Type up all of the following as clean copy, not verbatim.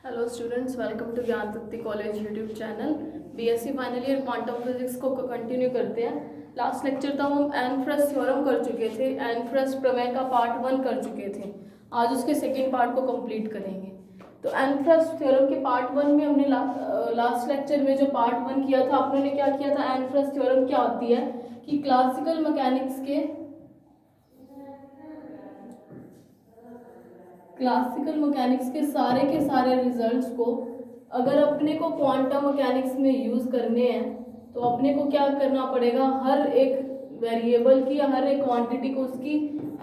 Hello students, welcome to Gyan Tatti college YouTube channel. BSc final year quantum physics को continue करते हैं। Last lecture था हम एनफ्रस थ्योरम कर चुके थे, एनफ्रस प्रमेय का पार्ट 1 कर चुके थे। आज उसके सेकेंड पार्ट को कंप्लीट करेंगे। तो एनफ्रस थ्योरम के पार्ट 1 में हमने लास्ट लेक्चर में जो पार्ट 1 किया था, आपने क्या किया था, एनफ्रस थ्योरम क्या होती है कि क्लासिकल मैकेनिक्स के सारे रिजल्ट्स को अगर अपने को क्वांटम मैकेनिक्स में यूज करने हैं तो अपने को क्या करना पड़ेगा, हर एक वेरिएबल की या हर एक क्वांटिटी को उसकी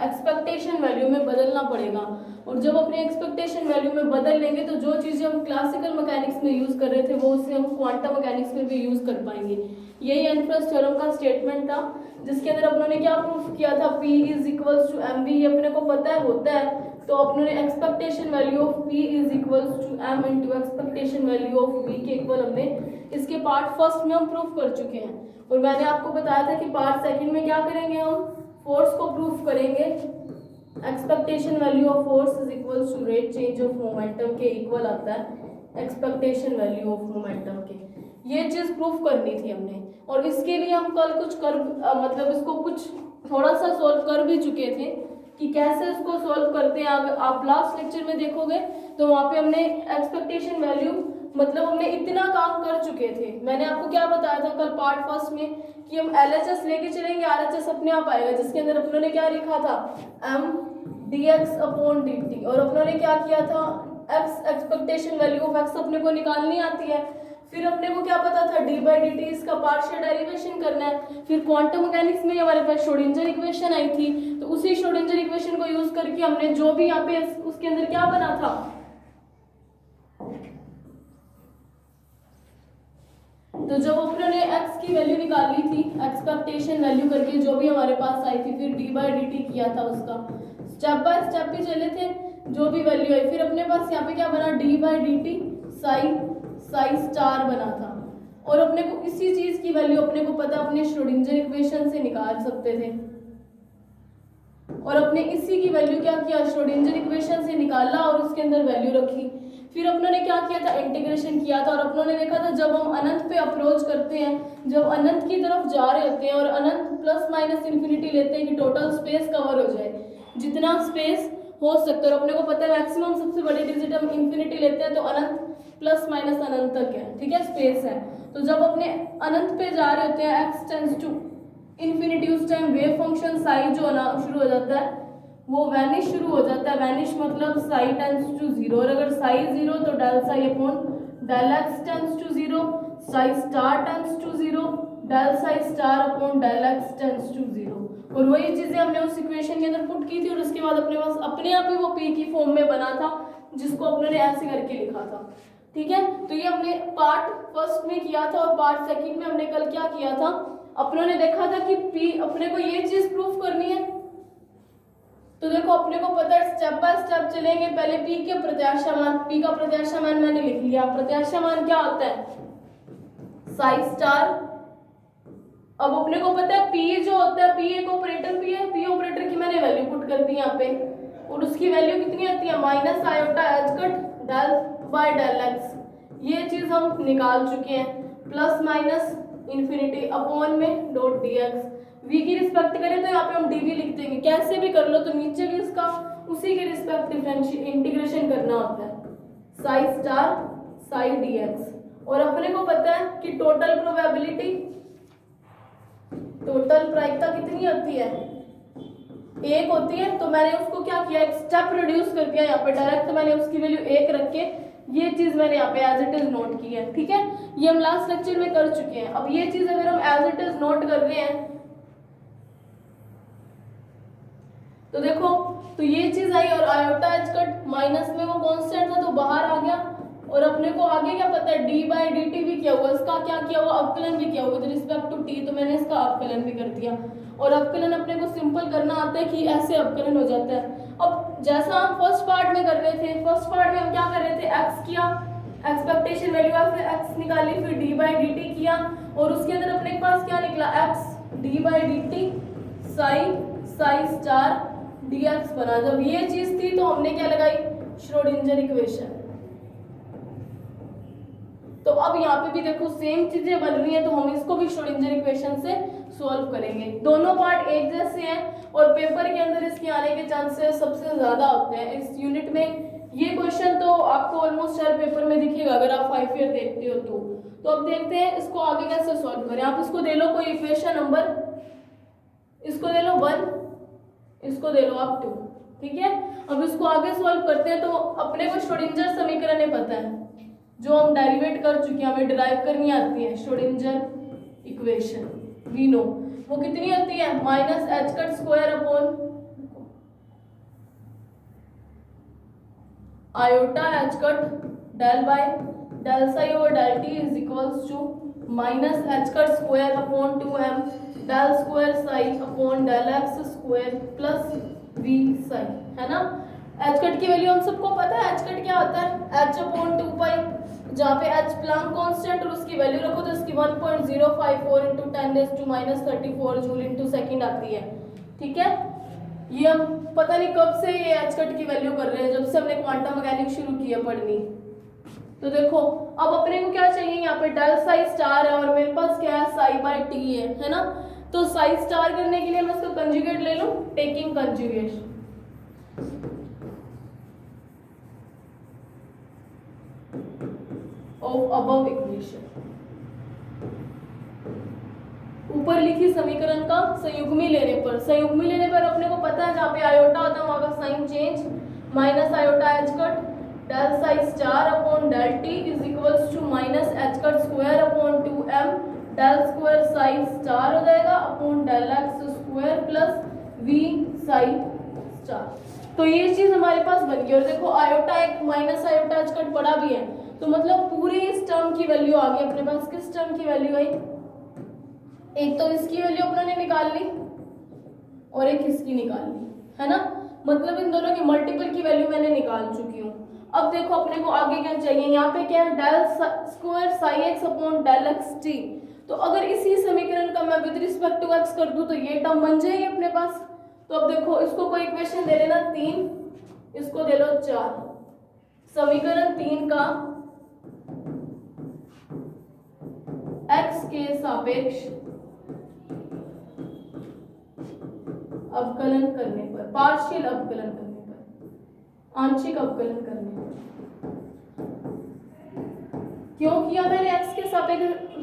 एक्सपेक्टेशन वैल्यू में बदलना पड़ेगा। और जब अपने एक्सपेक्टेशन वैल्यू में बदल लेंगे तो जो चीज़ें हम क्लासिकल मैकेनिक्स में यूज कर रहे थे वो उसे हम क्वांटम मैकेनिक्स में भी यूज कर पाएंगे। यही एनफ्रस थ्योरम का स्टेटमेंट था, जिसके अंदर अपनों ने क्या प्रूफ किया था, P is equals to m v. ये अपने को पता है होता है, तो अपनों ने expectation value of P is equals to m into expectation value of V के इक्वल हमने इसके पार्ट फर्स्ट में हम प्रूफ कर चुके हैं। और मैंने आपको बताया था कि पार्ट सेकंड में क्या करेंगे, हम फोर्स को प्रूफ करेंगे। Expectation value of force is equals to rate change of momentum के इक्वल आता है एक्सपेक्टेशन वैल्यू ऑफ मोमेंटम के। ये चीज प्रूफ करनी थी हमने, और इसके लिए हम कल कुछ मतलब इसको कुछ थोड़ा सा सॉल्व कर भी चुके थे कि कैसे इसको सॉल्व करते हैं। अगर आप लास्ट लेक्चर में देखोगे तो वहाँ पे हमने एक्सपेक्टेशन वैल्यू मतलब हमने इतना काम कर चुके थे। मैंने आपको क्या बताया था कल पार्ट फर्स्ट में कि हम LHS लेके चलेंगे, RHS अपने आप आएगा, जिसके अंदर अपनों ने क्या लिखा था, m dx अपॉन dt। और अपनों ने क्या किया था, x expectation value of x अपने को निकालनी आती है। फिर अपने को क्या पता था, d बाई dt इसका पार्शियल डेरिवेशन करना है। फिर क्वांटम मैकेनिक्स में हमारे पास श्रोडिंगर इक्वेशन आई थी, तो उसी श्रोडिंगर इक्वेशन को यूज करके हमने जो भी यहाँ पे उसके अंदर क्या बना था, तो जब अपनों ने x की वैल्यू निकाली थी एक्सपेक्टेशन वैल्यू करके जो भी हमारे पास आई थी, फिर d बाई dt किया था, उसका स्टेप बाय स्टेप भी चले थे जो भी वैल्यू आई। फिर अपने पास यहाँ पे क्या बना, d by dt Sai star बना था। और अपने को इसी चीज की वैल्यू अपने को पता अपने श्रोडिंगर इक्वेशन से निकाल सकते थे। और अपने इसी की वैल्यू क्या किया, श्रोडिंगर इक्वेशन से निकाला और उसके अंदर वैल्यू रखी। फिर अपनों ने क्या किया था, इंटीग्रेशन किया था। और अपनों ने देखा था जब हम अनंत पे अप्रोच करते हैं, जब अनंत की तरफ जा रहे होते हैं और अनंत प्लस माइनस इन्फिनिटी लेते हैं कि टोटल स्पेस कवर हो जाए, जितना स्पेस हो सकता है। और अपने को पता है मैक्सिमम सबसे बड़ी डिजिट हम इन्फिनिटी लेते हैं, तो अनंत प्लस माइनस अनंत तक है, ठीक है, स्पेस है। तो जब अपने अनंत पे जा रहे होते हैं, x टेंड्स टू इन्फिनिटी, उस टाइम वेव फंक्शन साई जो होना शुरू हो जाता है, वो वैनिश शुरू हो जाता है। वैनिश मतलब साई टेंड्स टू जीरो, और अगर साई जीरो तो del psi upon del x tends to zero, psi star tends to zero, del psi star upon del x tends to zero. और वही चीजें हमने उस इक्वेशन के अंदर पुट की थी, और उसके बाद अपने पास अपने आप ही वो p की फॉर्म में बना था, जिसको अपने ने ऐसे करके लिखा था, ठीक है। तो ये हमने पार्ट फर्स्ट में किया था। और पार्ट सेकंड में हमने कल क्या किया था, अपनों ने देखा था कि p अपने को ये चीज प्रूफ करनी है। तो देखो अपने को पता है, स्टेप बाय स्टेप चलेंगे। पहले p के प्रत्याशा मान, p का प्रत्याशा मान मैंने लिख लिया। प्रत्याशा मान क्या होता है, साई स्टार। अब अपने को पता है p जो होता है, p एक ऑपरेटर भी है, p ऑपरेटर की मैंने वैल्यू पुट कर दी यहाँ पे, और उसकी वैल्यू कितनी आती है, minus iota H cut del by del x. ये चीज हम निकाल चुके हैं। प्लस माइनस इन्फिनिटी अपॉन में डॉट dx। v की रिस्पेक्ट करें तो यहाँ पे हम dv लिख देंगे, कैसे भी कर लो, तो नीचे भी इसका उसी के रिस्पेक्ट इंटीग्रेशन करना होता है, साई स्टार साई dx। और अपने को पता है कि टोटल प्रोबेबिलिटी, टोटल प्रायिकता कितनी होती है, एक होती है। तो मैंने उसको क्या किया, एक स्टेप रिड्यूस कर दिया यहाँ पे, डायरेक्ट मैंने उसकी वैल्यू एक रख के ये चीज मैंने यहाँ पे एज इट इज नोट की है, ठीक है। ये हम लास्ट लेक्चर में कर चुके हैं। अब ये चीज अगर हम एज इट इज नोट कर रहे हैं तो देखो, तो ये चीज आई, और आयोटा एच कट माइनस में वो कांस्टेंट था तो बाहर आ गया। और अपने को आगे क्या पता है, d बाई dt भी किया हुआ, इसका क्या किया हुआ, अवकलन भी किया हुआ विद रिस्पेक्ट टू t, तो मैंने इसका अवकलन भी कर दिया। और अवकलन अपने को सिंपल करना आता है कि ऐसे अवकलन हो जाता है। अब जैसा हम फर्स्ट पार्ट में कर रहे थे, फर्स्ट पार्ट में हम क्या कर रहे थे, x किया, एक्सपेक्टेशन वैल्यू ऑफ x निकाली, फिर d बाई dt किया, और उसके अंदर अपने के पास क्या निकला, x d by dt Sai star dx बना। जब ये चीज थी तो हमने क्या लगाई, श्रोडिंगर इक्वेशन। तो अब यहाँ पे भी देखो सेम चीजें बन रही हैं, तो हम इसको भी श्रोडिंगर इक्वेशन से सॉल्व करेंगे। दोनों पार्ट एक जैसे हैं और पेपर के अंदर इसके आने के चांसेस सबसे ज्यादा होते हैं इस यूनिट में। ये क्वेश्चन तो आपको ऑलमोस्ट हर पेपर में दिखेगा अगर आप 5 ईयर देखते हो तो अब देखते हैं इसको आगे कैसे सॉल्व करें। आप इसको दे लो कोई इक्वेशन नंबर, इसको दे लो 1, इसको दे लो आप 2, ठीक है। अब इसको आगे सॉल्व करते हैं। तो अपने को श्रोडिंगर समीकरण पता है जो हम डेरिवेट कर चुके हैं, हमें डिराइव करनी आती है श्रोडिंगर इक्वेशन, वी नो वो कितनी होती है minus H cut square upon iota H cut del by del psi over del t is equals to minus H cut square upon 2m del square psi upon del x square plus v psi, है ना। H cut की value हम सबको पता है, H cut क्या होता है h अपॉन 2 पाई, जहाँ पे h प्लांक कांस्टेंट और उसकी वैल्यू रखो तो इसकी 1.054 इंटू 10⁻⁻³ जूल इंटू सेकेंड आती है, ठीक है। ये हम पता नहीं कब से ये एच कट की वैल्यू कर रहे हैं, जब से हमने क्वांटम मैकेनिक्स शुरू की है पढ़नी। तो देखो अब अपने को क्या चाहिए, यहाँ पे डेल साई स्टार है और मेरे पास क्या है साई बाय टी है ना। तो साई स्टार करने के लिए मैं इसका कंजुगेट ले लूं, taking conjugate of above equation, ऊपर लिखी समीकरण का संयुग्मी लेने पर अपने को पता है जहाँ पे आयोटा होता है वहां का sign change, minus iota H cut del psi star upon del t is equals to minus H cut square upon 2m del square psi star हो जाएगा upon del x square plus v psi star. तो ये चीज हमारे पास बन गई। और देखो आयोटा एक माइनस आयोटा एच कट पड़ा भी है, तो मतलब पूरे इस टर्म की वैल्यू आ गई अपने पास। किस टर्म की वैल्यू आई, एक तो इसकी वैल्यू अपने ने निकाल ली और एक इसकी निकाल ली, है ना। मतलब इन दोनों के मल्टीपल की वैल्यू मैंने निकाल चुकी हूँ। अब देखो अपने को आगे क्या चाहिए, यहाँ पे क्या है del square psi x upon del x t. तो अगर इसी समीकरण का मैं विद रिस्पेक्ट टू एक्स कर दूं तो ये टर्म बन जाएगी अपने पास। तो अब देखो इसको कोई इक्वेशन दे लेना 3, इसको दे लो 4, समीकरण 3 का x के सापेक्ष अवकलन करने पर, पार्शियल अवकलन करने पर, आंशिक अवकलन करने पर क्यों किया मैंने x के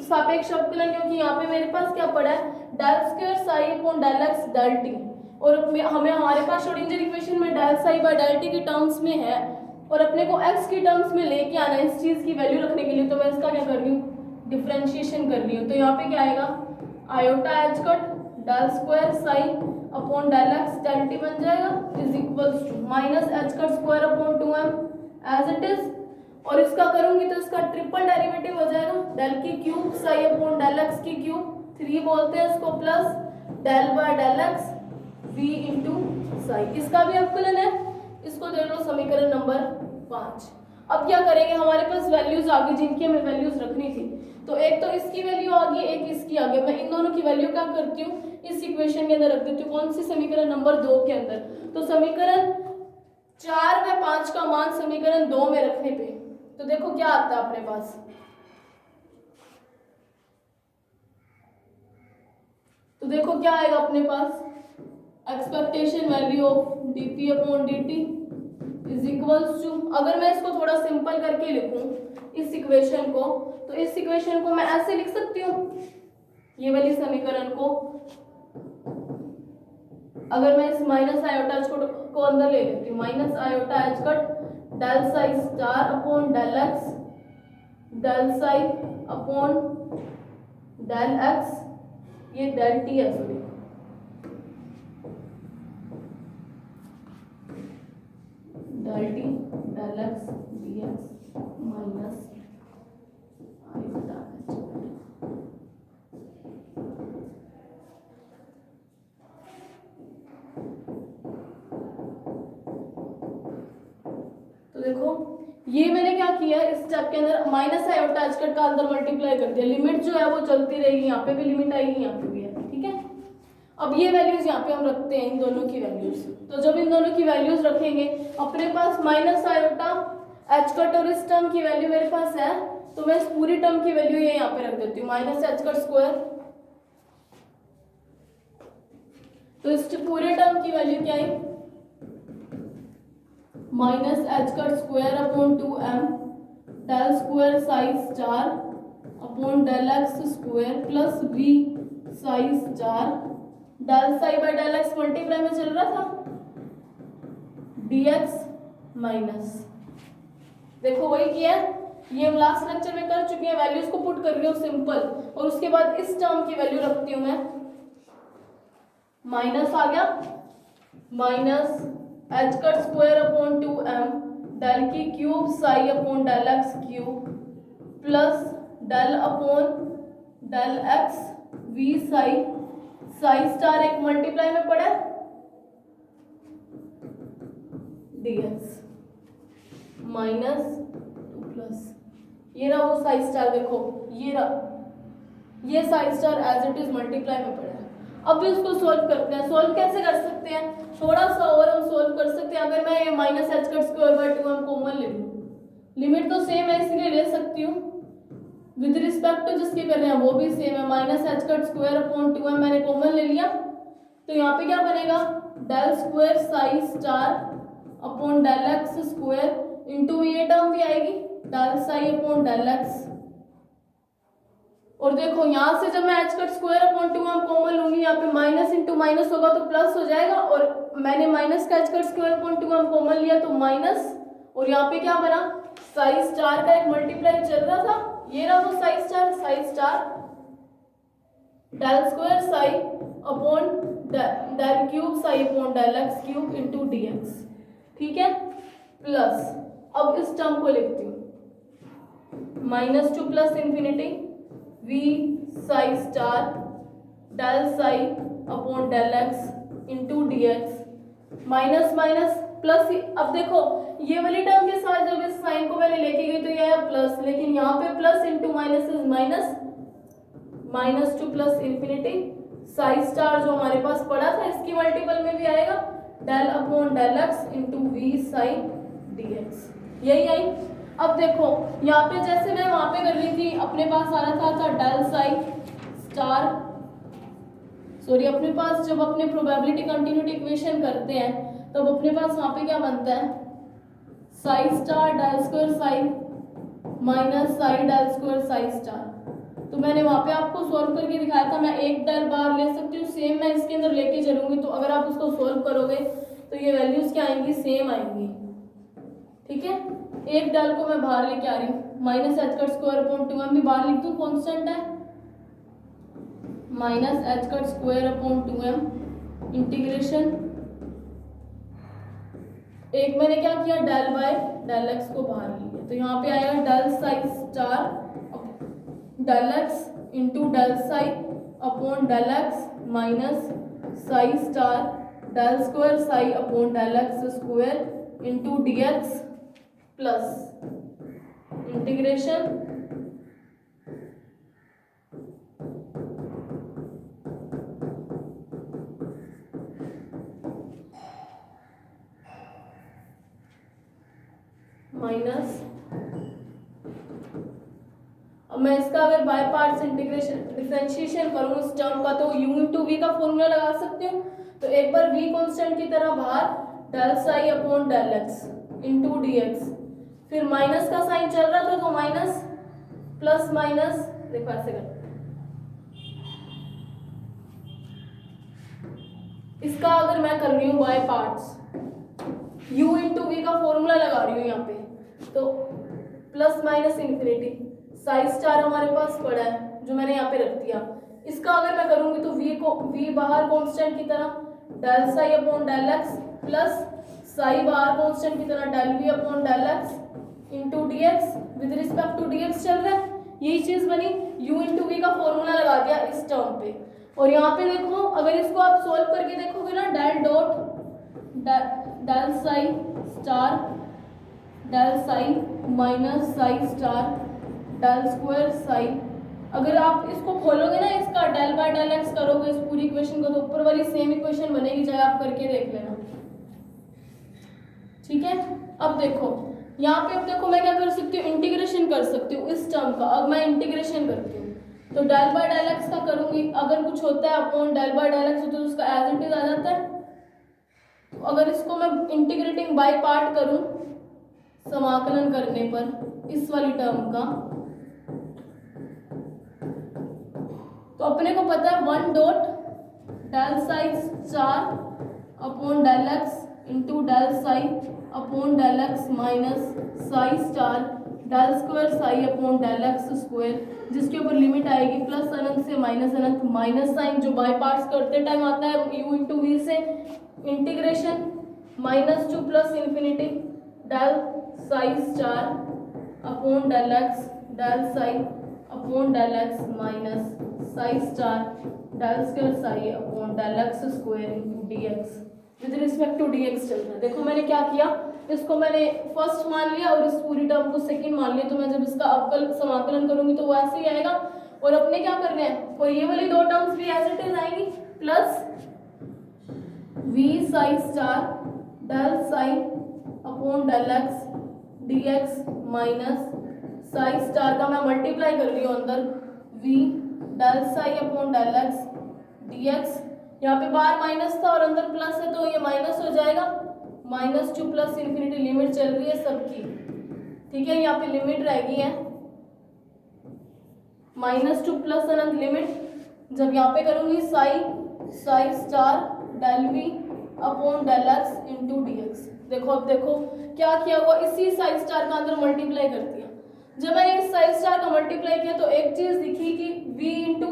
सापेक्ष अवकलन, क्योंकि यहाँ पे मेरे पास क्या पड़ा है del square psi upon del x del t, और हमें हमारे पास श्रोडिंगर इक्वेशन में del psi by del t के टर्म्स में है और अपने को x के टर्म्स में लेके आना है इस चीज की वैल्यू रखने के लिए। तो मैं इसका क्या कर रही हूँ डिफरेंशिएशन कर रही हूँ। तो यहाँ पे क्या आएगा iota H cut del square psi upon del x del t बन जाएगा is equals to minus H cut square upon 2m as it is, और इसका करूंगी तो इसका ट्रिपल डेरिवेटिव हो जाएगा डेल की cube psi upon del x की क्यूब, 3 बोलते हैं इसको, plus del by del x v into psi, इसका भी अवकलन है। इसको दे लो समीकरण नंबर 5। अब क्या करेंगे, हमारे पास वैल्यूज आ गई जिनकी हमें वैल्यूज रखनी थी। तो एक तो इसकी वैल्यू आ गई, एक इसकी आ गई। मैं इन दोनों की वैल्यू क्या करती हूँ इस इक्वेशन के अंदर रख देती हूँ। कौन सी समीकरण नंबर 2 के अंदर। तो समीकरण 4 व 5 का मान समीकरण 2 में रखने पे तो देखो क्या आता है अपने पास। तो देखो क्या आएगा अपने पास, expectation value of dp upon dt is equals to, अगर मैं इसको थोड़ा सिंपल करके लिखूं इस इक्वेशन को, तो इस इक्वेशन को मैं ऐसे लिख सकती हूँ, ये वाली समीकरण को अगर मैं इस माइनस आयोटा को अंदर ले लेती हूँ, minus iota H cut del psi star upon del x del psi upon del x, ये डेल टी है sorry, del t del x d x minus iota H cut. तो देखो ये मैंने क्या किया है, इस स्टेप के अंदर माइनस आयोटा एच कट का अंदर मल्टीप्लाई कर दिया, लिमिट जो है वो चलती रहेगी, यहाँ पे भी लिमिट आएगी, यहाँ पे भी है, ठीक है। अब ये वैल्यूज यहाँ पे हम रखते हैं इन दोनों की वैल्यूज। तो जब इन दोनों की वैल्यूज रखेंगे अपने पास माइनस आयोटा एच कट और इस टर्म की वैल्यू मेरे पास है, तो मैं इस पूरी टर्म की वैल्यू ये यहाँ पे रख देती हूँ माइनस एच कट स्क्वायर। तो इस पूरे टर्म की वैल्यू क्या है, minus H cut square upon 2m del square psi star upon del x square plus v psi star del psi by del x multiply में चल रहा था dx माइनस, देखो वही किया है, ये लास्ट लेक्चर में कर चुके हैं, वैल्यूज को पुट कर रही हूँ सिंपल, और उसके बाद इस टर्म की वैल्यू रखती हूँ मैं, माइनस आ गया minus H cut square upon 2m del की cube psi upon del x cube plus del upon del x V psi, psi star एक मल्टीप्लाई में पड़ा dx माइनस प्लस ये रहा वो साई स्टार, देखो ये रहा, ये psi star as it is multiply में पड़ा है। अब भी उसको सोल्व करते हैं, सोल्व कैसे कर सकते हैं, थोड़ा सा और हम सोल्व कर सकते हैं। अगर मैं ये minus H cut square by 2m common ले लूं, लिमिट तो सेम है इसलिए ले सकती हूँ, विद रिस्पेक्ट टू जिसके कर रहे हैं वो भी सेम है, minus H cut square upon 2m मैंने कॉमन ले लिया, तो यहाँ पे क्या बनेगा del square psi star upon del x square into ये टर्म भी आएगी del psi upon del x, और देखो यहाँ से जब मैं h cut square upon 2m common लूंगी, यहाँ पे माइनस इंटू माइनस होगा तो प्लस हो जाएगा, और मैंने माइनस का H cut square upon 2m common लिया तो माइनस, और यहाँ पे क्या बना साई स्टार का एक मल्टीप्लाई चल रहा था, ये रहा वो psi star del square psi upon del cube psi upon del x cube into dx, ठीक है, प्लस अब इस टर्म को लिखती हूँ minus to plus infinity v psi star del psi upon del x into dx minus minus plus, अब देखो ये वाली टर्म के साथ जब इस साइन को मैंने लेके गई तो ये आया प्लस, लेकिन यहाँ पे plus into minus is minus, minus to plus infinity psi star जो हमारे पास पड़ा था इसकी मल्टीपल में भी आएगा del upon del x into v psi dx, यही आई। अब देखो यहाँ पे जैसे मैं वहां पे कर रही थी, अपने पास आ रहा था डेल साई स्टार, सॉरी अपने पास जब अपने प्रोबेबिलिटी कंटिन्यूटी इक्वेशन करते हैं तब अपने पास वहां पे क्या बनता है psi star del square psi minus psi del square psi star, तो मैंने वहां पे आपको सोल्व करके दिखाया था, मैं एक डेल बार ले सकती हूँ, सेम मैं इसके अंदर लेके चलूंगी, तो अगर आप उसको सोल्व करोगे तो ये वैल्यूज क्या आएंगी, सेम आएंगी, ठीक है। एक डेल को मैं बाहर लेके आ रही हूँ, minus H cut square upon 2m भी बाहर लिख दूँ, कॉन्स्टेंट है, minus H cut square upon 2m integration, एक मैंने क्या किया डेल बाय डेल एक्स को बाहर लिया, तो यहाँ पे आएगा del psi star del x into del psi upon del x minus psi star del square psi upon del x square into dx plus integration minus, अब मैं इसका अगर बाय पार्ट्स इंटीग्रेशन डिफरेंशिएशन करूँ इस टर्म का, तो u into v का formula लगा सकती हूँ, तो एक बार v कांस्टेंट की तरह बाहर del psi upon del x into dx, फिर माइनस का साइन चल रहा था तो माइनस प्लस माइनस, देखो ऐसे कर, इसका अगर मैं कर रही हूँ by parts, u into v का फॉर्मूला लगा रही हूँ यहाँ पे, तो plus minus infinity psi star हमारे पास पड़ा है जो मैंने यहाँ पे रख दिया, इसका अगर मैं करूंगी तो v बाहर कांस्टेंट की तरह del psi upon del x plus psi बाहर कांस्टेंट की तरह del v upon del x into dx, with respect to dx चल रहा है, यही चीज बनी, u इंटू वी का फॉर्मूला लगा दिया इस टर्म पे, और यहाँ पे देखो अगर इसको आप सोल्व करके देखोगे ना, del dot del psi star del psi minus psi star del square psi, अगर आप इसको खोलोगे ना, इसका डेल बाय डेल एक्स करोगे इस पूरी इक्वेशन को, तो ऊपर वाली सेम इक्वेशन बनेगी, चाहे आप करके देख लेना, ठीक है। अब देखो यहाँ पे अब देखो मैं क्या कर सकती हूँ, इंटीग्रेशन कर सकती हूँ इस टर्म का। अब मैं इंटीग्रेशन करती हूँ तो डेल बाय डेल एक्स का करूंगी, अगर कुछ होता है upon del by del x होता है तो उसका एज इट इज आ जाता है। तो अगर इसको मैं इंटीग्रेटिंग बाय पार्ट करूं समाकलन करने पर इस वाली टर्म का, तो अपने को पता है 1 dot del psi star upon del x into del psi upon del x minus psi star del square psi upon del x square, जिसके ऊपर लिमिट आएगी प्लस अनंत से माइनस अनंत, माइनस साइन जो बाय पार्ट्स करते टाइम आता है यू इंटू वी से, integration -2 plus infinity del psi star upon del x del psi upon del x minus psi star del square psi upon del x square into d x with respect to d x चल रहा है। देखो मैंने क्या किया, इसको मैंने first मान लिया और इस पूरी टर्म को सेकंड मान लिया, तो मैं जब इसका अवकल समाकलन करूंगी तो वो ऐसे ही आएगा। और अपने क्या करने हैं, और ये वाली दो टर्म्स भी एज इट इज आएंगी, plus v psi star del psi upon del x d x minus psi star का मैं मल्टीप्लाई कर रही हूँ अंदर v del psi upon del x d x, यहाँ पे बाहर माइनस था और अंदर प्लस है तो ये माइनस हो जाएगा, -2 प्लस इंफिनिटी लिमिट चल रही है सबकी, ठीक है। यहाँ पे लिमिट रहेगी है -2 प्लस अनंत लिमिट, जब यहाँ पे करूंगी psi star del v upon del x into d x. देखो अब देखो क्या किया हुआ, इसी साई स्टार का अंदर मल्टीप्लाई कर दिया। जब मैंने इस साई स्टार का मल्टीप्लाई किया तो एक चीज दिखी कि v इंटू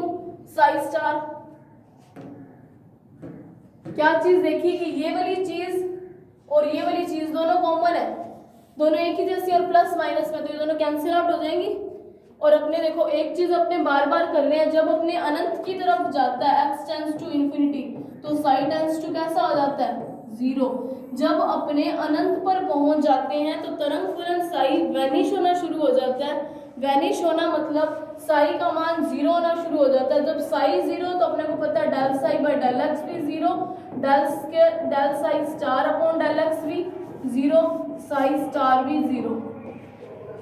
साई स्टार, क्या चीज देखी कि ये वाली चीज और ये वाली चीज दोनों कॉमन है, दोनों एक ही जैसी और प्लस माइनस में, तो ये दोनों कैंसिल आउट हो जाएंगी। और अपने देखो एक चीज अपने बार बार कर रहे हैं, जब अपने अनंत की तरफ जाता है x टेंड्स टू इंफिनिटी तो साई टेंड्स टू कैसा हो जाता है 0। जब अपने अनंत पर पहुंच जाते हैं तो तरंग फलन साई वैनिश होना शुरू हो जाता है। वैनिश होना मतलब साई का मान 0 होना शुरू हो जाता है। जब साई 0 तो अपने को पता है del psi by del x भी 0, del psi star upon del x भी 0, साई स्टार भी 0।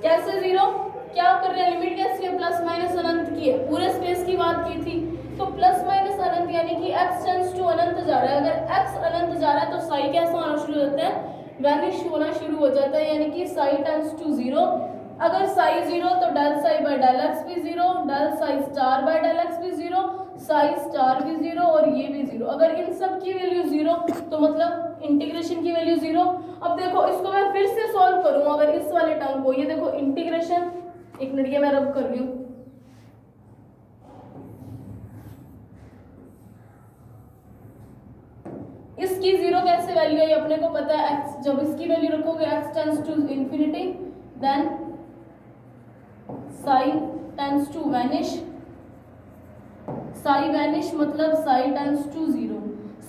कैसे 0? क्या कर रहे हैं, लिमिट कैसी है, प्लस माइनस अनंत की है, पूरे स्पेस की बात की थी तो प्लस माइनस अनंत यानी कि x टेंड्स टू अनंत जा रहा है। अगर x अनंत जा रहा है तो साई कैसा होना शुरू हो जाता है, वैनिश होना शुरू हो जाता है, यानी कि साई टेंड्स टू 0। अगर साई 0 तो del psi by del x भी 0, del psi star by del x भी 0, साई स्टार भी 0 और ये भी 0। अगर इन सब की वैल्यू 0 तो मतलब इंटीग्रेशन की वैल्यू 0। अब देखो इसको मैं फिर से सॉल्व करूँ, अगर इस वाले टर्म को, ये देखो इंटीग्रेशन, एक मिनट ये मैं रब कर रही हूँ, इसकी 0 कैसे वैल्यू है अपने को पता है, x जब इसकी वैल्यू रखोगे x tends to infinity then psi tends to vanish, psi vanish मतलब psi tends to 0,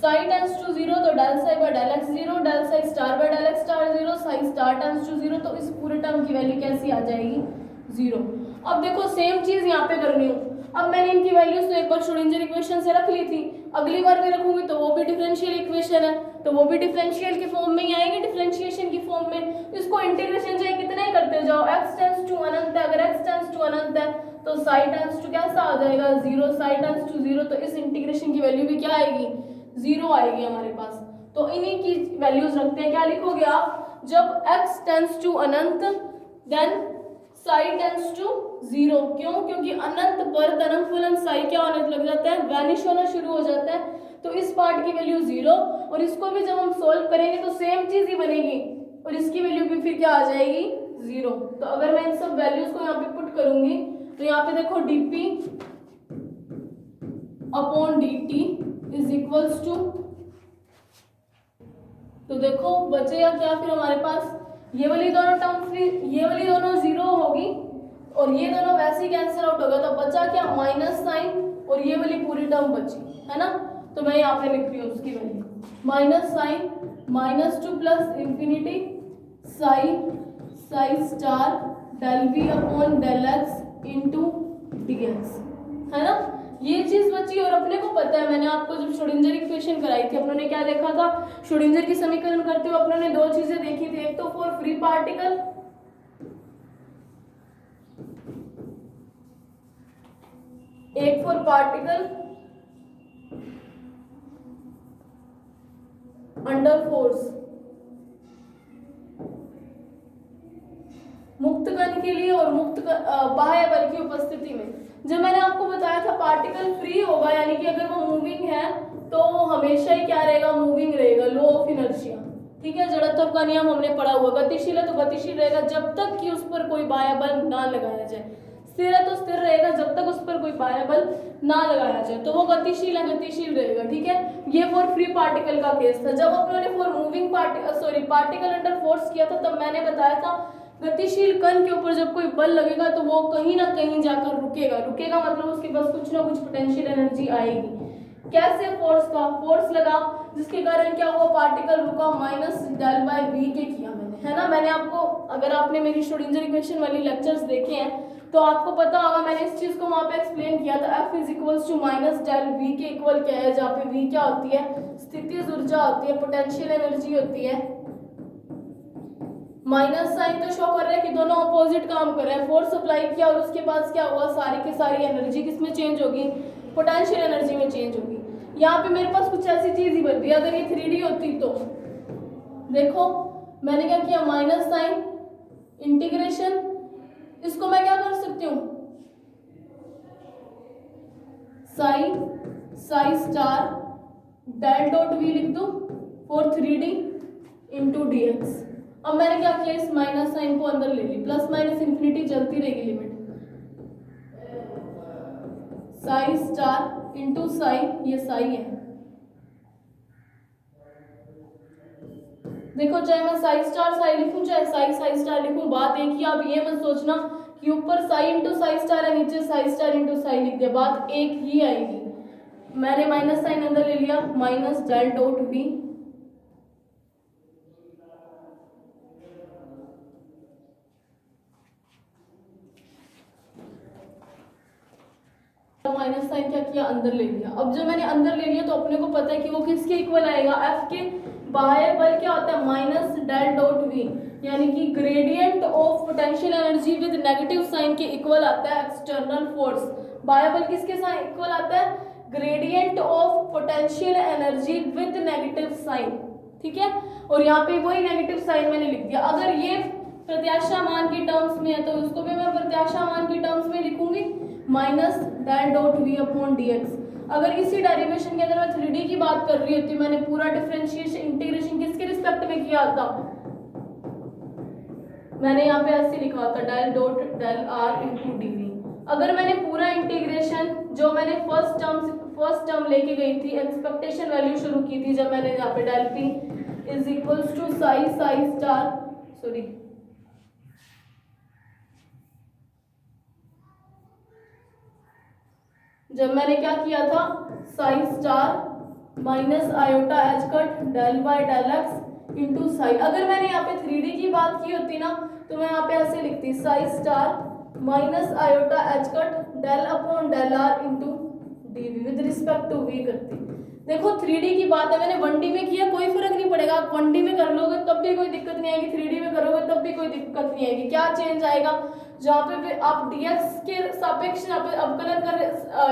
psi tends to 0 तो del psi by del x 0, del psi star by del x star 0, psi star tends to 0, तो इस पूरे term की value कैसी आ जाएगी 0। अब देखो सेम चीज यहाँ पे करनी हूँ, अब मैंने इनकी वैल्यूज तो एक बार श्रोडिंगर इक्वेशन से रख ली थी, अगली बार भी रखूंगी तो वो भी डिफरेंशियल इक्वेशन है तो वो भी डिफरेंशियल के फॉर्म में ही आएंगे, डिफरेंशिएशन की फॉर्म में। इसको इंटीग्रेशन चाहे कितना ही करते जाओ, x टेंड्स टू अनंत है, अगर x टेंड्स टू अनंत है तो साई टेंड्स टू कैसा आ जाएगा 0, साई टेंड्स टू 0, तो इस इंटीग्रेशन की वैल्यू भी क्या आएगी 0 आएगी हमारे पास। तो इन्हीं की वैल्यूज रखते हैं, क्या लिखोगे आप, जब x टेंड्स टू अनंत देन साई टेंड्स टू 0, क्यों, क्योंकि अनंत पर तरंग फलन साई क्या होने लग जाता है, वैनिश होना शुरू हो जाता है, तो इस पार्ट की वैल्यू 0, और इसको भी जब हम सोल्व करेंगे तो सेम चीज ही बनेगी और इसकी वैल्यू भी फिर क्या आ जाएगी 0। तो अगर मैं इन सब वैल्यूज को यहाँ पे पुट करूंगी तो यहाँ पे देखो dp upon dt is equals to, तो देखो बचेगा क्या फिर हमारे पास, ये वाली दोनों टर्म्स भी, ये वाली दोनों 0 होगी और ये दोनों वैसे ही कैंसिल आउट हो गया, तो बचा क्या माइनस साइन और ये वाली पूरी टर्म बची है ना, तो मैं यहाँ पे लिख रही हूँ उसकी value minus sign -2 plus infinity psi star del v upon del x into d x, है ना, ये चीज बची। और अपने को पता है, मैंने आपको जब श्रोडिंगर इक्वेशन कराई थी अपनों ने क्या देखा था, श्रोडिंगर की समीकरण करते हुए अपनों ने दो चीजें देखी थी, एक तो फॉर फ्री पार्टिकल एक फॉर पार्टिकल अंडर फोर्स, मुक्त कण के लिए और बाह्य बल की उपस्थिति में। जब मैंने आपको बताया था पार्टिकल फ्री होगा, यानी कि अगर वो मूविंग है तो वो हमेशा ही क्या रहेगा, मूविंग रहेगा, लॉ ऑफ इनर्शिया। ठीक है, जड़त्व का नियम हमने पढ़ा हुआ, गतिशील है तो गतिशील रहेगा जब तक कि उस पर कोई बाह्य बल ना लगाया जाए, स्थिर है तो स्थिर रहेगा जब तक उस पर कोई बाह्य बल ना लगाया जाए, तो वो गतिशील है, गतिशील रहेगा। ठीक है, ये फॉर फ्री पार्टिकल का केस था। जब अपनों ने for moving particle under force किया था, तब मैंने बताया था गतिशील कण के ऊपर जब कोई बल लगेगा तो वो कहीं ना कहीं जाकर रुकेगा। रुकेगा मतलब उसके पास कुछ ना कुछ पोटेंशियल एनर्जी आएगी। कैसे? फोर्स का, फोर्स लगा जिसके कारण क्या हुआ, पार्टिकल रुका, माइनस डेल बाय वी के किया मैंने, है ना। मैंने आपको, अगर आपने मेरी श्रोडिंगर इक्वेशन वाली लेक्चर्स देखे हैं तो आपको पता होगा, मैंने इस चीज को वहां पे एक्सप्लेन किया था। F is equals to minus del v के इक्वल क्या है, जहाँ पे वी क्या होती है, स्थितिज ऊर्जा होती है, पोटेंशियल एनर्जी होती है। माइनस साइन तो शो कर रहा है कि दोनों अपोजिट काम कर रहे हैं। फोर्स अप्लाई किया और उसके बाद क्या हुआ, सारी की सारी एनर्जी किसमें चेंज होगी, पोटेंशियल एनर्जी में चेंज होगी। यहाँ पे मेरे पास कुछ ऐसी चीज ही बनती है, अगर ये 3D होती तो देखो मैंने क्या किया, माइनस साइन इंटीग्रेशन, इसको मैं क्या कर सकती हूँ, psi star del dot v लिख दूं फॉर 3D इंटू dx। अब मैंने क्या किया, इस माइनस साइन को अंदर ले ली, प्लस माइनस इंफिनिटी चलती रहेगी limit, Sai star into Sai, ये साई है। देखो चाहे मैं साई स्टार साई लिखूं चाहे साई स्टार लिखूं, बात एक ही। आप ये मत सोचना कि ऊपर साई इंटू साई स्टार है, नीचे साई स्टार इंटू साई लिख दिया, बात एक ही आएगी। मैंने माइनस साइन अंदर ले लिया, minus del dot v, minus sign क्या किया, अंदर ले लिया। अब जब मैंने अंदर ले लिया तो अपने को पता है कि वो किसके इक्वल आएगा, एफ के। बाह्य बल क्या होता है, माइनस डेल डॉट वी, यानी कि gradient of potential energy with negative sign के इक्वल आता है एक्सटर्नल फोर्स। बाह्य बल किसके साथ इक्वल आता है, gradient of potential energy with negative sign. ठीक है, और यहाँ पे वही नेगेटिव साइन मैंने लिख दिया। अगर ये प्रत्याशा मान की टर्म्स में है तो उसको भी मैं प्रत्याशा मान की टर्म्स में लिखूंगी, minus del dot v upon dx। अगर इसी डेरिवेशन के अंदर मैं 3D की बात कर रही होती, मैंने पूरा डिफरेंशिएशन इंटीग्रेशन किसके रिस्पेक्ट में किया था, मैंने यहाँ पे ऐसे लिखा था del dot del are into D v. अगर मैंने पूरा इंटीग्रेशन जो मैंने फर्स्ट टर्म लेके गई थी, एक्सपेक्टेशन वैल्यू शुरू की थी जब मैंने यहाँ पे del P is equals to psi star, sorry जब मैंने क्या किया था, psi star minus iota H cut del by del x into psi. अगर मैंने यहाँ पे 3D की बात की होती ना तो मैं यहाँ पे ऐसे लिखती, psi star minus iota H cut del upon del are into D V with respect to V करती। देखो 3D की बात है, मैंने 1D में किया, कोई फर्क नहीं पड़ेगा। आप 1D में कर लोगे तब भी कोई दिक्कत नहीं आएगी, 3D में करोगे तब भी कोई दिक्कत नहीं आएगी। क्या चेंज आएगा, जहाँ पे आप dx के सापेक्ष यहाँ पे अवकलन कर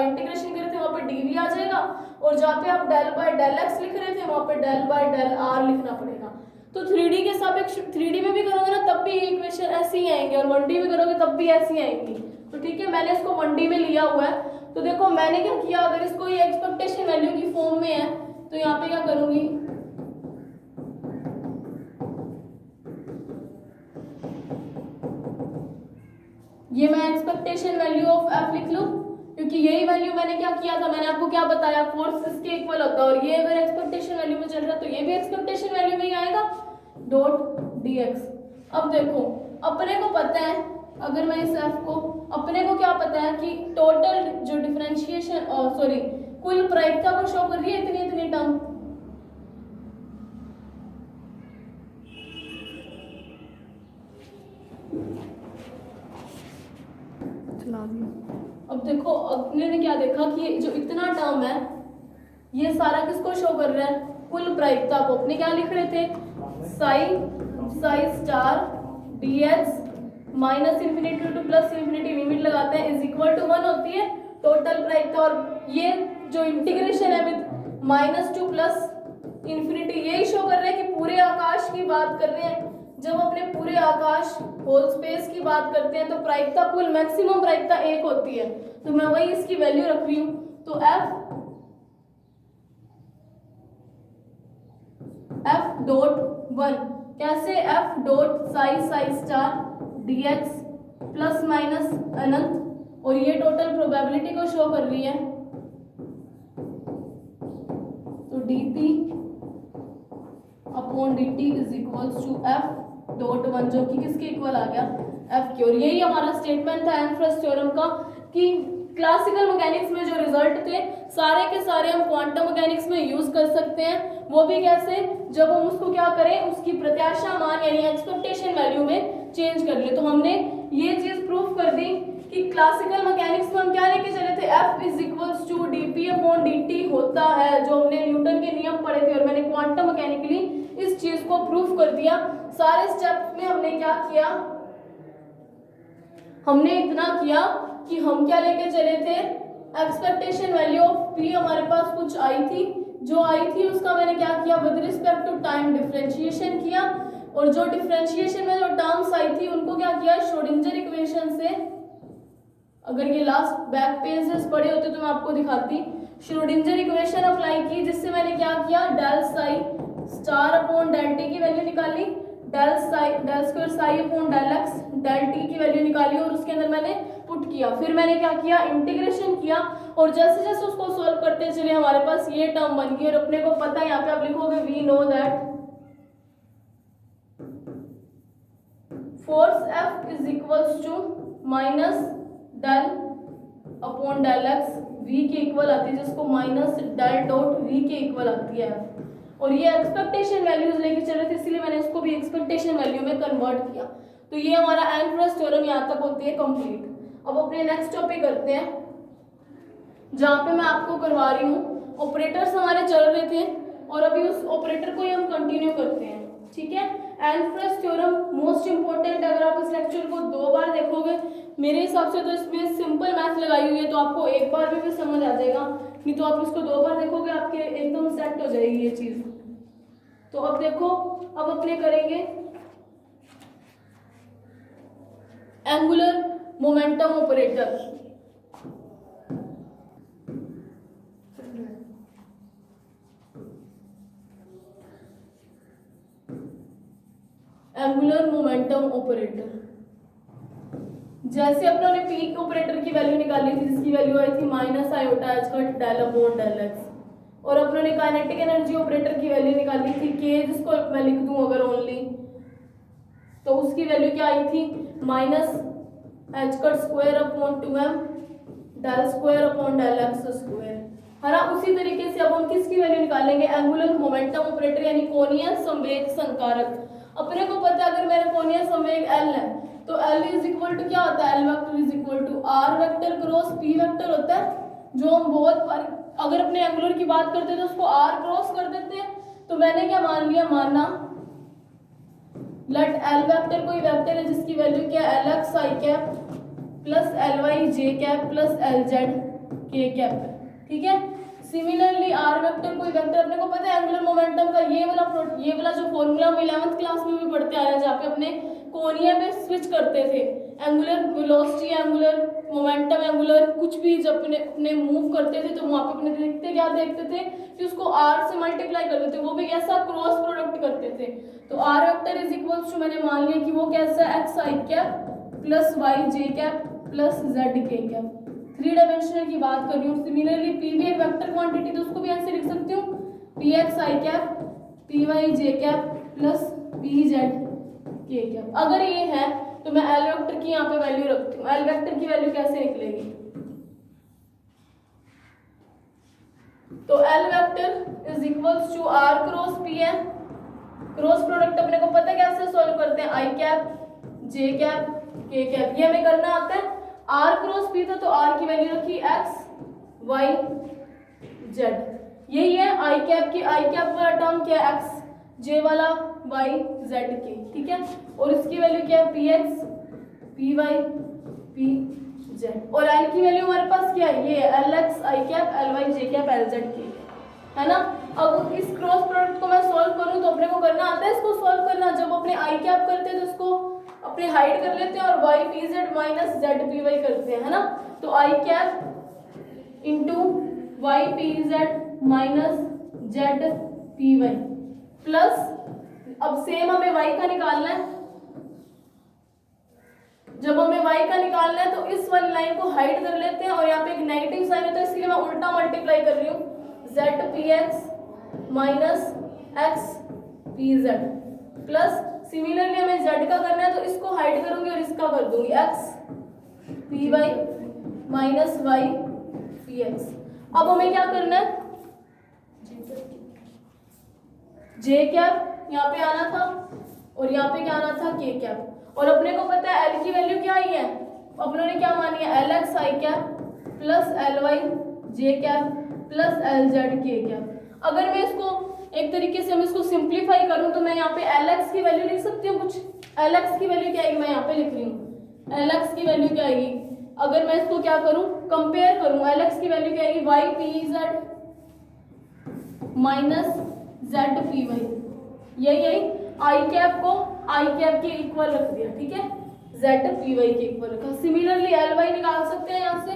इंटीग्रेशन कर रहे थे वहाँ पे dv आ जाएगा, और जहाँ पे आप डेल बाय डेल एक्स लिख रहे थे वहाँ पे डेल बाय डेल आर लिखना पड़ेगा। तो 3D के सापेक्ष 3D में भी करोगे ना तब भी इक्वेशन ऐसी ही आएंगे, और 1D में करोगे तब भी ऐसी आएंगी। तो ठीक है, मैंने इसको 1D में लिया हुआ है। तो देखो मैंने क्या किया, अगर इसको ये एक्सपेक्टेशन वैल्यू की फॉर्म में है तो यहाँ पे क्या करूंगी, ये मैं एक्सपेक्टेशन वैल्यू ऑफ एफ लिख लूं, क्योंकि यही वैल्यू मैंने क्या किया था, मैंने आपको क्या बताया, फोर्स इसके इक्वल होता है, और ये अगर एक्सपेक्टेशन वैल्यू में चल रहा है तो ये भी एक्सपेक्टेशन वैल्यू में ही आएगा, डॉट dx। अब देखो अपने को पता है, अगर मैं इस f को, अपने को क्या पता है कि टोटल जो डिफरेंशिएशन कुल प्रायिकता को शो कर रही है इतनी इतनी टर्म। अब देखो अपने ने क्या देखा कि जो इतना टर्म है ये सारा किसको शो कर रहा है, कुल प्रायिकता को। अपने क्या लिख रहे थे, Sai star dx minus infinity to plus infinity limit लगाते हैं इज इक्वल टू 1 होती है टोटल प्रायिकता। और ये जो इंटीग्रेशन है विद -2 प्लस इंफिनिटी, यही शो कर रहे हैं कि पूरे आकाश की बात कर रहे हैं। जब अपने पूरे आकाश होल स्पेस की बात करते हैं तो प्रायिकता कुल मैक्सिमम प्रायिकता 1 होती है, तो मैं वही इसकी वैल्यू रख रही हूं। तो f डॉट 1 कैसे, f dot psi star dx plus minus अनंत, और ये टोटल प्रोबेबिलिटी को शो कर रही है। तो dp upon dt is equals to f dot 1, जो कि किसके इक्वल आ गया, f की। और यही हमारा स्टेटमेंट था एनफ्रस थ्योरम का कि क्लासिकल मैकेनिक्स में जो रिजल्ट थे सारे के सारे हम क्वांटम मैकेनिक्स में यूज कर सकते हैं। वो भी कैसे, जब हम उसको क्या करें, उसकी प्रत्याशा मान यानी एक्सपेक्टेशन वैल्यू में चेंज कर ले। तो हमने ये चीज प्रूफ कर दी कि क्लासिकल मैकेनिक्स में हम क्या लेके चले थे, F is equals to dp upon dt होता है, जो हमने न्यूटन के नियम पढ़े थे। और मैंने क्वांटम मैकेनिकली इस चीज को प्रूफ कर दिया। सारे स्टेप्स में हमने क्या किया, हमने इतना किया कि हम क्या लेके चले थे, एक्सपेक्टेशन वैल्यू ऑफ p हमारे पास कुछ आई थी, जो आई थी उसका मैंने क्या किया, with respect to time differentiation किया। और जो डिफरेंशिएशन में जो टर्म्स आई थी उनको क्या किया, श्रोडिंगर इक्वेशन से, अगर ये लास्ट बैक पेजेस पढ़े होते तो मैं आपको दिखाती, श्रोडिंगर इक्वेशन अप्लाई की, जिससे मैंने क्या किया, del psi star upon del T की वैल्यू निकाली, del square psi upon del x del T की वैल्यू निकाली, और उसके अंदर मैंने पुट किया। फिर मैंने क्या किया, इंटीग्रेशन किया, और जैसे जैसे उसको सॉल्व करते चले हमारे पास ये टर्म बन गई। और अपने को पता है, यहाँ पे आप लिखोगे we know that force F is equals to minus del upon del x, v के इक्वल आती है, जिसको माइनस डेल डॉट v के इक्वल आती है। और ये एक्सपेक्टेशन वैल्यूज लेके चल रहे थे, इसलिए मैंने इसको भी एक्सपेक्टेशन वैल्यू में कन्वर्ट किया। तो ये हमारा एनफ्रस थ्योरम यहाँ तक होती है कंप्लीट। अब अपने नेक्स्ट टॉपिक करते हैं, जहाँ पे मैं आपको करवा रही हूँ, ऑपरेटर्स हमारे चल रहे थे और अभी उस ऑपरेटर को ही हम कंटिन्यू करते हैं, ठीक है। एनफ्रस थ्योरम मोस्ट इंपॉर्टेंट, अगर आप इस लेक्चर को 2 बार देखोगे मेरे हिसाब से तो इसमें सिंपल मैथ लगाई हुई है, तो आपको एक बार में भी समझ आ जाएगा, नहीं तो आप इसको 2 बार देखोगे आपके एकदम सेट हो जाएगी ये चीज। तो अब देखो, अब अपने करेंगे angular momentum operator. Angular momentum operator, जैसे अपनों ने पी ऑपरेटर की वैल्यू निकाली थी, जिसकी वैल्यू आई थी minus iota H cut del upon del x, और अपनों ने काइनेटिक एनर्जी ऑपरेटर की वैल्यू निकाली थी के, जिसको मैं लिख दूं अगर ओनली, तो उसकी वैल्यू क्या आई थी, minus H cut square upon 2m del square upon del x square, है ना। उसी तरीके से अब हम किसकी वैल्यू निकालेंगे, एंगुलर मोमेंटम ऑपरेटर यानी कोणीय संवेग संकारक। अपने को पता है अगर मेरा कोणीय संवेग L है तो L इज इक्वल टू क्या होता है, L vector is equal to R vector cross P vector होता है, जो हम बहुत बार अगर अपने एंगुलर की बात करते हैं तो उसको R क्रॉस कर देते हैं। तो मैंने क्या मान लिया, माना लेट L वेक्टर कोई वेक्टर है जिसकी वैल्यू क्या है, Lx i cap plus Ly j cap plus Lz k cap है, ठीक है। सिमिलरली R वेक्टर कोई वेक्टर, अपने को पता है एंगुलर मोमेंटम का ये वाला जो फॉर्मूला हम 11th क्लास में भी पढ़ते आ रहे हैं, जहाँ पे अपने कोणीय पे स्विच करते थे, angular velocity, angular momentum, angular कुछ भी जब अपने मूव करते थे तो वहाँ पे अपने देखते थे कि उसको R से मल्टीप्लाई करते थे, वो भी कैसा, क्रॉस प्रोडक्ट करते थे। तो R vector is equals to, मैंने मान लिया कि वो कैसा है, x i cap plus y j cap plus z k cap, 3 dimensional की बात कर रही हूँ। सिमिलरली P भी एक वेक्टर क्वांटिटी, तो उसको भी ऐसे लिख सकती हूँ, px i cap py j cap plus pz k cap. अगर ये है तो मैं L वेक्टर की यहाँ पे वैल्यू रखती हूँ। L वेक्टर की वैल्यू कैसे निकलेगी, तो L vector is equals to R cross P है, क्रॉस प्रोडक्ट अपने को पता है कैसे सॉल्व करते हैं, i cap j cap k cap, ये हमें करना आता है। R क्रॉस P था तो R की वैल्यू रखी x y z, यही है i कैप की, i कैप वाला टर्म क्या है, x j वाला y z k, ठीक है। और इसकी वैल्यू क्या है, px py pz जेड। और एल की वैल्यू हमारे पास क्या है, ये एल एक्स आई कैप एल वाई जे कैप एल जेड के, है ना। अब इस क्रॉस प्रोडक्ट को मैं सॉल्व करूं तो अपने को करना आता है इसको सॉल्व करना। जब अपने आई कैप करते हैं तो इसको अपने हाइड कर लेते हैं और Y P Z minus Z P Y करते हैं, है ना। तो i cap into Y P Z minus Z P Y plus, अब सेम हमें वाई का निकालना है। जब हमें y का निकालना है तो इस वाली लाइन को हाइड कर लेते हैं और यहाँ पे एक नेगेटिव साइन होता है इसलिए मैं उल्टा मल्टीप्लाई कर रही हूँ, Z P X minus X P Z plus, similarly हमें z का करना है तो इसको हाइड करूंगी और इसका कर दूंगी x P Y minus y P X. अब हमें क्या करना है, j कैप यहाँ पे आना था और यहाँ पे क्या आना था k कैप, और अपने को पता है L की वैल्यू क्या आई है, अपनों ने क्या मानी है एल एक्स आई कैप प्लस एल वाई जे कैप प्लस एल जेड के कैप। अगर मैं इसको एक तरीके से हम इसको सिंप्लीफाई करूं तो मैं यहाँ पे एल एक्स की वैल्यू लिख सकती हूँ। कुछ एल एक्स की वैल्यू क्या आएगी, मैं यहाँ पे लिख रही हूँ एल एक्स की वैल्यू क्या आएगी। अगर मैं इसको क्या करूँ कंपेयर करूँ, एल एक्स की वैल्यू क्या आएगी, Y P Z minus Z P Y, यही आई कैप को आई कैप के इक्वल रख दिया, ठीक है, जेड पी वाई के इक्वल रखा। सिमिलरली एल वाई निकाल सकते हैं यहाँ से,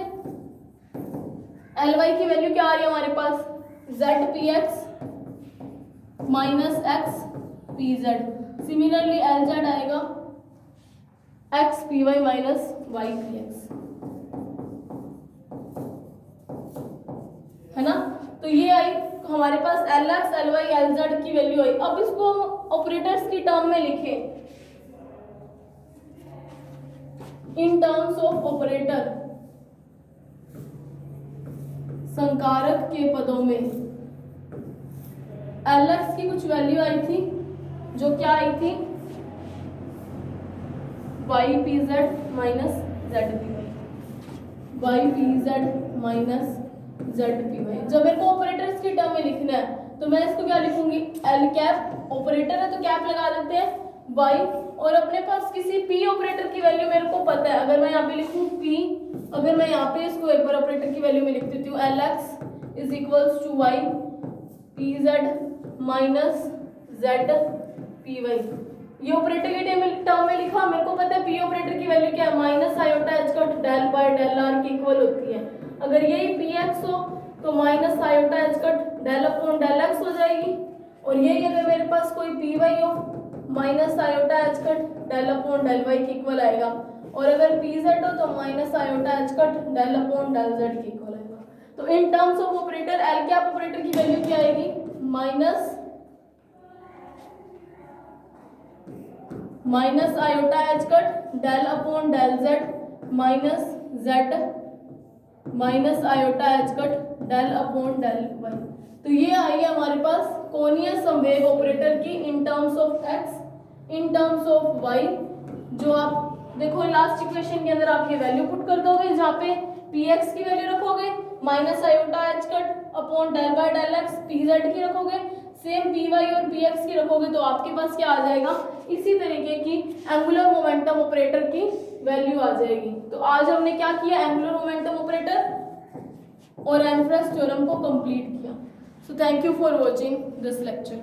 एल वाई की वैल्यू क्या आ रही है हमारे पास, Z P X minus X P Z. Similarly L Z आएगा X P Y minus Y P X, है ना। तो ये आई हमारे पास L X L Y L Z की वैल्यू आई। अब इसको ऑपरेटर्स की टर्म में लिखें, इन टर्म्स ऑफ ऑपरेटर, संकारक के पदों में एल एक्स की कुछ वैल्यू आई थी जो क्या आई थी, Y P Z minus Z P Y, Y P Z minus Z P Y. जब मेरे को ऑपरेटर्स की टर्म में लिखना है तो मैं इसको क्या लिखूंगी, एल कैप, ऑपरेटर है तो कैप लगा देते हैं, वाई, और अपने पास किसी पी ऑपरेटर की वैल्यू मेरे को पता है, अगर मैं यहाँ पे लिखूं पी, अगर मैं यहाँ पे इसको एक बार ऑपरेटर की वैल्यू में लिख देती हूँ, L X is equals to Y P Z minus Z P Y. ये ऑपरेटर की टर्म में लिखा, मेरे को पता है पी ऑपरेटर की वैल्यू क्या है, minus iota H cut del by del R की इक्वल होती है। अगर यही पी एक्स हो तो minus iota H cut del upon del X हो जाएगी, और यही अगर मेरे पास कोई पी वाई हो minus iota H cut del upon del Y की इक्वल आएगा, और अगर पी जेड हो तो minus iota H cut del upon del Z की इक्वल आएगा। तो इन terms of operator L cap operator की वैल्यू क्या आएगी, minus iota H cut del upon del Z minus Z minus iota H cut del upon del Y. तो ये आई है हमारे पास कोणीय संवेग ऑपरेटर की in terms of X, in terms of Y. जो आप देखो लास्ट इक्वेशन के अंदर आप ये वैल्यू पुट कर दोगे, जहाँ पे पी एक्स की वैल्यू रखोगे minus iota H cut upon del by del X, P Z की रखोगे सेम पी वाई और पी एक्स की रखोगे तो आपके पास क्या आ जाएगा, इसी तरीके की एंगुलर मोमेंटम ऑपरेटर की वैल्यू आ जाएगी। तो आज हमने क्या किया, एंगुलर मोमेंटम ऑपरेटर और एनफ्रेस थ्योरम को कंप्लीट किया। So thank you for watching this lecture.